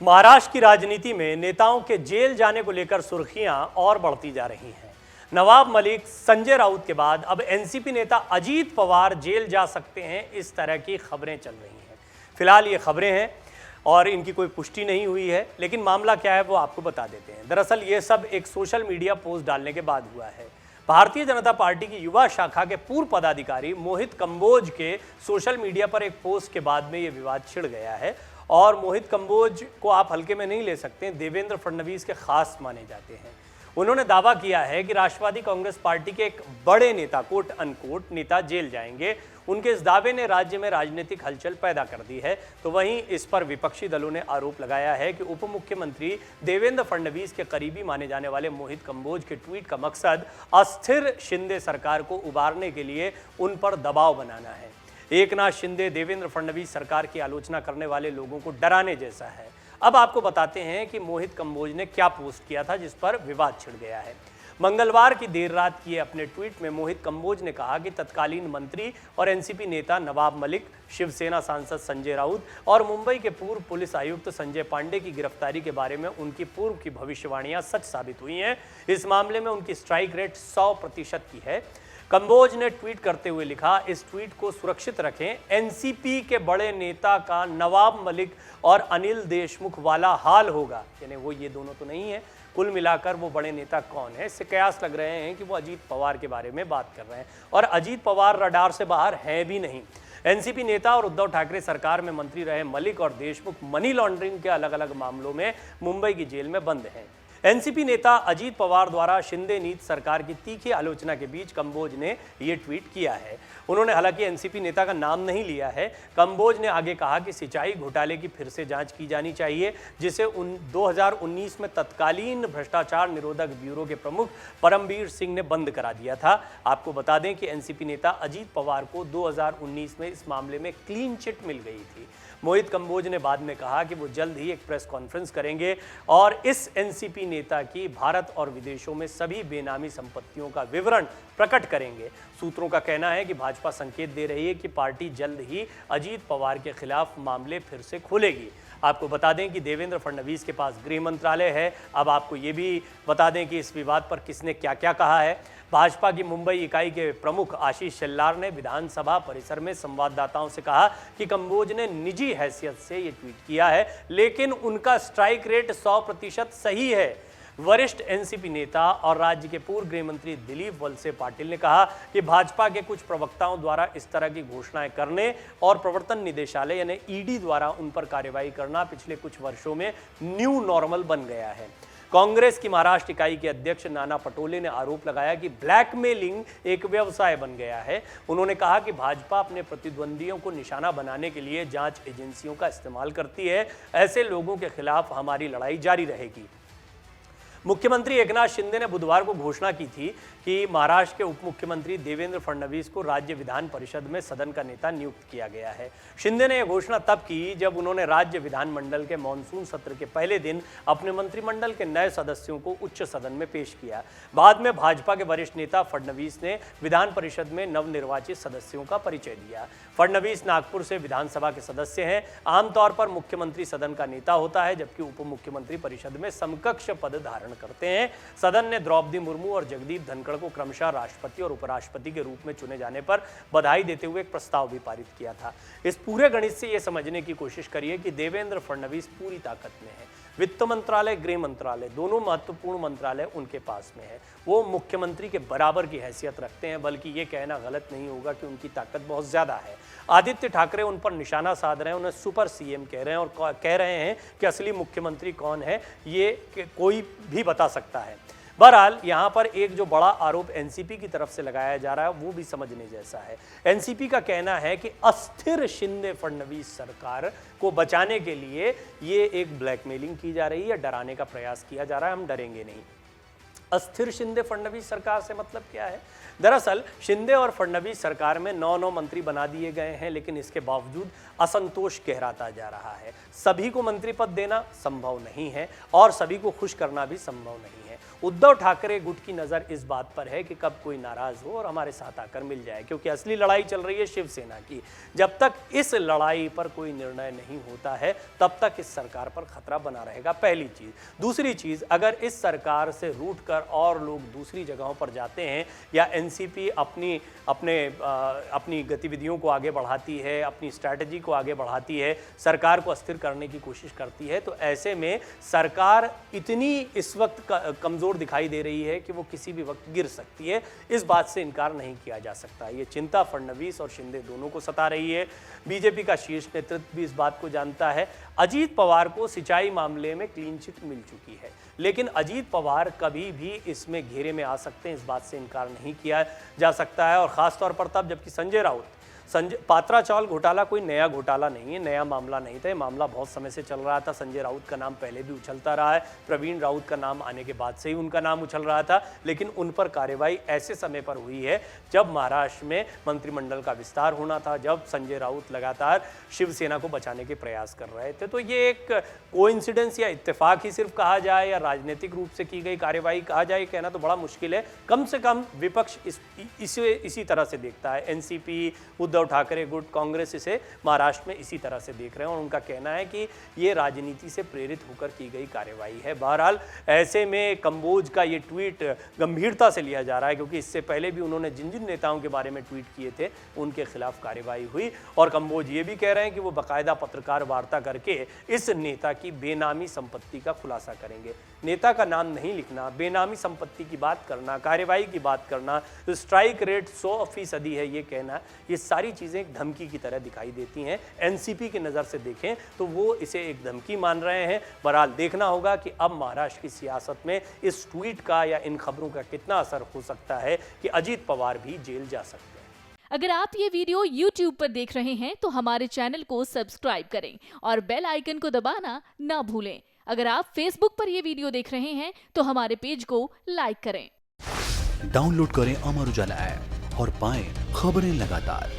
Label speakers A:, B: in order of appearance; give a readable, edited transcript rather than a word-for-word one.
A: महाराष्ट्र की राजनीति में नेताओं के जेल जाने को लेकर सुर्खियां और बढ़ती जा रही हैं। नवाब मलिक, संजय राउत के बाद अब एनसीपी नेता अजीत पवार जेल जा सकते हैं, इस तरह की खबरें चल रही हैं। फिलहाल ये खबरें हैं और इनकी कोई पुष्टि नहीं हुई है, लेकिन मामला क्या है वो आपको बता देते हैं। दरअसल ये सब एक सोशल मीडिया पोस्ट डालने के बाद हुआ है। भारतीय जनता पार्टी की युवा शाखा के पूर्व पदाधिकारी मोहित कंबोज के सोशल मीडिया पर एक पोस्ट के बाद में ये विवाद छिड़ गया है। और मोहित कंबोज को आप हल्के में नहीं ले सकते, देवेंद्र फडणवीस के खास माने जाते हैं। उन्होंने दावा किया है कि राष्ट्रवादी कांग्रेस पार्टी के एक बड़े नेता, कोट अनकोट नेता, जेल जाएंगे। उनके इस दावे ने राज्य में राजनीतिक हलचल पैदा कर दी है। तो वहीं इस पर विपक्षी दलों ने आरोप लगाया है कि उप मुख्यमंत्री देवेंद्र फडणवीस के करीबी माने जाने वाले मोहित कंबोज के ट्वीट का मकसद अस्थिर शिंदे सरकार को उबारने के लिए उन पर दबाव बनाना है। एकनाथ शिंदे देवेंद्र फडणवीस सरकार की आलोचना करने वाले लोगों को डराने जैसा है। अब आपको बताते हैं कि मोहित कंबोज ने क्या पोस्ट किया था जिस पर विवाद छिड़ गया है। मंगलवार की देर रात किए अपने ट्वीट में मोहित कंबोज ने कहा कि तत्कालीन मंत्री और एनसीपी नेता नवाब मलिक, शिवसेना सांसद संजय राउत और मुंबई के पूर्व पुलिस आयुक्त संजय पांडे की गिरफ्तारी के बारे में उनकी पूर्व की भविष्यवाणियां सच साबित हुई हैं। इस मामले में उनकी स्ट्राइक रेट 100% की है। कंबोज ने ट्वीट करते हुए लिखा, इस ट्वीट को सुरक्षित रखें। एनसीपी के बड़े नेता का नवाब मलिक और अनिल देशमुख वाला हाल होगा। यानी वो ये दोनों तो नहीं है। कुल मिलाकर वो बड़े नेता कौन है? इससे कयास लग रहे हैं कि वो अजीत पवार के बारे में बात कर रहे हैं। और अजीत पवार रडार से बाहर हैं भी नहीं। एनसीपी नेता और उद्धव ठाकरे सरकार में मंत्री रहे मलिक और देशमुख मनी लॉन्ड्रिंग के अलग अलग मामलों में मुंबई की जेल में बंद हैं। एनसीपी नेता अजीत पवार द्वारा शिंदे नीति सरकार की तीखी आलोचना के बीच कंबोज ने यह ट्वीट किया है। उन्होंने हालांकि एनसीपी नेता का नाम नहीं लिया है। कंबोज ने आगे कहा कि सिंचाई घोटाले की फिर से जांच की जानी चाहिए, जिसे 2019 में तत्कालीन भ्रष्टाचार निरोधक ब्यूरो के प्रमुख परमबीर सिंह ने बंद करा दिया था। आपको बता दें कि एनसीपी नेता अजीत पवार को 2019 में इस मामले में क्लीन चिट मिल गई थी। मोहित कंबोज ने बाद में कहा कि वो जल्द ही एक प्रेस कॉन्फ्रेंस करेंगे और इस एनसीपी नेता की भारत और विदेशों में सभी बेनामी संपत्तियों का विवरण प्रकट करेंगे। सूत्रों का कहना है कि भाजपा संकेत दे रही है कि पार्टी जल्द ही अजीत पवार के खिलाफ मामले फिर से खोलेगी। आपको बता दें कि देवेंद्र फडणवीस के पास गृह मंत्रालय है। अब आपको ये भी बता दें कि इस विवाद पर किसने क्या क्या कहा है। भाजपा की मुंबई इकाई के प्रमुख आशीष शेल्लार ने विधानसभा परिसर में संवाददाताओं से कहा कि कंबोज ने निजी हैसियत से ये ट्वीट किया है, लेकिन उनका स्ट्राइक रेट 100% सही है। वरिष्ठ एनसीपी नेता और राज्य के पूर्व गृह मंत्री दिलीप वलसे पाटिल ने कहा कि भाजपा के कुछ प्रवक्ताओं द्वारा इस तरह की घोषणाएं करने और प्रवर्तन निदेशालय यानी ईडी द्वारा उन पर कार्रवाई करना पिछले कुछ वर्षों में न्यू नॉर्मल बन गया है। कांग्रेस की महाराष्ट्र इकाई के अध्यक्ष नाना पटोले ने आरोप लगाया कि ब्लैकमेलिंग एक व्यवसाय बन गया है। उन्होंने कहा कि भाजपा अपने प्रतिद्वंदियों को निशाना बनाने के लिए जांच एजेंसियों का इस्तेमाल करती है। ऐसे लोगों के खिलाफ हमारी लड़ाई जारी रहेगी। मुख्यमंत्री एकनाथ शिंदे ने बुधवार को घोषणा की थी कि महाराष्ट्र के उप मुख्यमंत्री देवेंद्र फडणवीस को राज्य विधान परिषद में सदन का नेता नियुक्त किया गया है। शिंदे ने यह घोषणा तब की जब उन्होंने राज्य विधानमंडल के मानसून सत्र के पहले दिन अपने मंत्रिमंडल के नए सदस्यों को उच्च सदन में पेश किया। बाद में भाजपा के वरिष्ठ नेता फडणवीस ने विधान परिषद में नवनिर्वाचित सदस्यों का परिचय दिया। फडणवीस नागपुर से विधानसभा के सदस्य हैं। आमतौर पर मुख्यमंत्री सदन का नेता होता है, जबकि उप मुख्यमंत्री परिषद में समकक्ष पद धारण करते हैं। सदन ने द्रौपदी मुर्मू और जगदीप धनखड़ को क्रमशः राष्ट्रपति और उपराष्ट्रपति के रूप में चुने जाने पर बधाई देते हुए एक प्रस्ताव भी पारित किया था। इस पूरे गणित से यह समझने की कोशिश करिए कि देवेंद्र फडणवीस पूरी ताकत में है। वित्त मंत्रालय, गृह मंत्रालय, दोनों महत्वपूर्ण मंत्रालय उनके पास में है। वो मुख्यमंत्री के बराबर की हैसियत रखते हैं, बल्कि ये कहना गलत नहीं होगा कि उनकी ताकत बहुत ज्यादा है। आदित्य ठाकरे उन पर निशाना साध रहे हैं, उन्हें सुपर सीएम कह रहे हैं और कह रहे हैं कि असली मुख्यमंत्री कौन है ये कोई भी बता सकता है। बहरहाल यहाँ पर एक जो बड़ा आरोप एनसीपी की तरफ से लगाया जा रहा है वो भी समझने जैसा है। एनसीपी का कहना है कि अस्थिर शिंदे फडणवीस सरकार को बचाने के लिए ये एक ब्लैकमेलिंग की जा रही है, डराने का प्रयास किया जा रहा है। हम डरेंगे नहीं। अस्थिर शिंदे फडणवीस सरकार से मतलब क्या है? दरअसल शिंदे और फडणवीस सरकार में 9 मंत्री बना दिए गए हैं, लेकिन इसके बावजूद असंतोष गहराता जा रहा है। सभी को मंत्री पद देना संभव नहीं है और सभी को खुश करना भी संभव नहीं है। उद्धव ठाकरे गुट की नज़र इस बात पर है कि कब कोई नाराज़ हो और हमारे साथ आकर मिल जाए, क्योंकि असली लड़ाई चल रही है शिवसेना की। जब तक इस लड़ाई पर कोई निर्णय नहीं होता है तब तक इस सरकार पर खतरा बना रहेगा, पहली चीज़। दूसरी चीज़, अगर इस सरकार से रूठ कर और लोग दूसरी जगहों पर जाते हैं या एनसीपी अपनी गतिविधियों को आगे बढ़ाती है, अपनी स्ट्रैटेजी को आगे बढ़ाती है, सरकार को अस्थिर करने की कोशिश करती है, तो ऐसे में सरकार इतनी इस वक्त कमज़ोर दिखाई दे रही है कि वो किसी भी वक्त गिर सकती है। इस बात से इनकार नहीं किया जा सकता। ये चिंता फडणवीस और शिंदे दोनों को सता रही है। बीजेपी का शीर्ष नेतृत्व भी इस बात को जानता है। अजीत पवार को सिंचाई मामले में क्लीन चिट मिल चुकी है, लेकिन अजीत पवार कभी भी इसमें घेरे में आ सकते हैं, इस बात से इनकार नहीं किया जा सकता है। और ख़ासतौर पर तब जबकि संजय राउत, पात्रा चावल घोटाला कोई नया घोटाला नहीं है, नया मामला नहीं था। ये मामला बहुत समय से चल रहा था। संजय राउत का नाम पहले भी उछलता रहा है, प्रवीण राउत का नाम आने के बाद से ही उनका नाम उछल रहा था, लेकिन उन पर कार्रवाई ऐसे समय पर हुई है जब महाराष्ट्र में मंत्रिमंडल का विस्तार होना था, जब संजय राउत लगातार शिवसेना को बचाने के प्रयास कर रहे थे। तो ये एक कोइंसिडेंस या इत्तेफाक ही सिर्फ कहा जाए या राजनीतिक रूप से की गई कार्रवाई कहा जाए, कहना तो बड़ा मुश्किल है। कम से कम विपक्ष इसी तरह से देखता है। एनसीपी, उद्धव ठाकरे गुट, कांग्रेस इसे महाराष्ट्र में इसी तरह से देख रहे हैं और उनका कहना है कि ये राजनीति से प्रेरित होकर की गई कार्रवाई है। बहरहाल ऐसे में कंबोज का ये ट्वीट गंभीरता से लिया जा रहा है, क्योंकि इससे पहले भी उन्होंने जिन जिन नेताओं के बारे में ट्वीट किए थे उनके खिलाफ कार्रवाई हुई। और कंबोज ये भी कह रहे हैं कि वो बाकायदा पत्रकार वार्ता करके इस नेता की बेनामी संपत्ति का खुलासा करेंगे। नेता का नाम नहीं लिखना, बेनामी संपत्ति की बात करना, कार्रवाई की बात करना, स्ट्राइक रेट 100% है ये कहना, ये सारी चीज़ें एक धमकी की तरह दिखाई देती हैं। एनसीपी की नज़र से देखें तो वो इसे एक धमकी मान रहे हैं। बहरहाल देखना होगा कि अब महाराष्ट्र की सियासत में इस ट्वीट का या इन खबरों का कितना असर हो सकता है कि अजीत पवार भी जेल जा सकते हैं।
B: अगर आप ये वीडियो YouTube पर देख रहे हैं तो हमारे चैनल को सब्सक्राइब करें और बेल आइकन को दबाना ना भूलें। अगर आप Facebook पर ये वीडियो देख रहे हैं तो हमारे पेज को लाइक करें।
C: डाउनलोड करें अमर उजाला ऐप और पाएं खबरें लगातार।